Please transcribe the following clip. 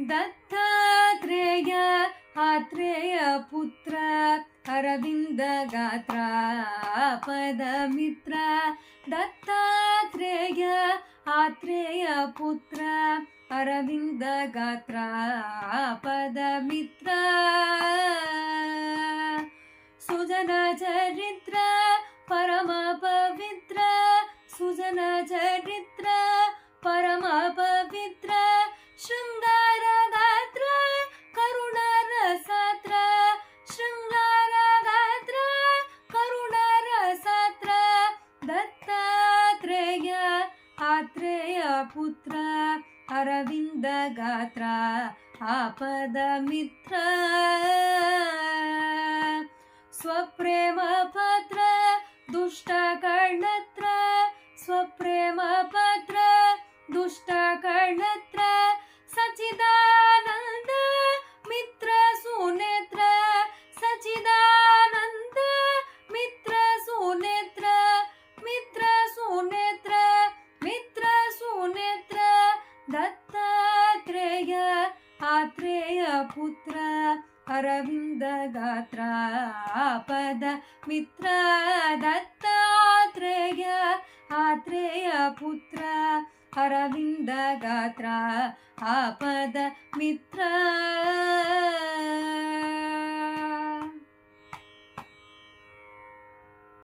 ದತ್ತಾತ್ರೇಯ ಆತ್ರೇಯ ಪುತ್ರ ಅರವಿಂದ ಗಾತ್ರ ಪದ ಮಿತ್ರ. ದತ್ತಾತ್ರೇಯ ಆತ್ರೇಯ ಪುತ್ರ ಅರವಿಂದ ಗಾತ್ರ ಪದ ಮಿತ್ರ. ಸುಜನ ಚರಿತ್ರ ಪರಮ ಪವಿತ್ರ. ಸುಜನ ಚರಿತ್ರ ಪರಮ ಪವಿತ್ರ. ಶೃಂಗಾರ ಗಾತ್ರ ಕರುಣ ರಸಾತ್ರ. ಶೃಂಗಾರ ಗಾತ್ರ ಕರುಣ ರಸಾತ್ರ. ದತ್ತಾತ್ರೇಯ ಆತ್ರೇಯ ಪುತ್ರ ಅರವಿಂದ ಗಾತ್ರ ಆಪದ ಮಿತ್ರ. ಸ್ವಪ್ರೇಮ ಪತ್ರ ದುಷ್ಟ ಕರ್ಣತ್ರ. ಸ್ವಪ್ರೇಮ ಪತ್ರ ದುಷ್ಟ ಕರ್ಣತ್ರ. ಸಚಿದಾನಂದ ಮಿತ್ರ ಸುನೇತ್ರ. ಸಚಿದಾನಂದ ಮಿತ್ರ ಸುನೇತ್ರ. ಮಿತ್ರ ಸುನೇತ್ರ ಮಿತ್ರ ಸುನೇತ್ರ. ದತ್ತಾತ್ರೇಯ ಆತ್ರೇಯ ಪುತ್ರ ಅರವಿಂದ ಗಾತ್ರ ಪದ ಮಿತ್ರ. ದತ್ತಾತ್ರೇಯ ಆತ್ರೇಯ ಪುತ್ರ ಅರವಿಂದ ಗಾತ್ರ ಆಪದ ಮಿತ್ರ.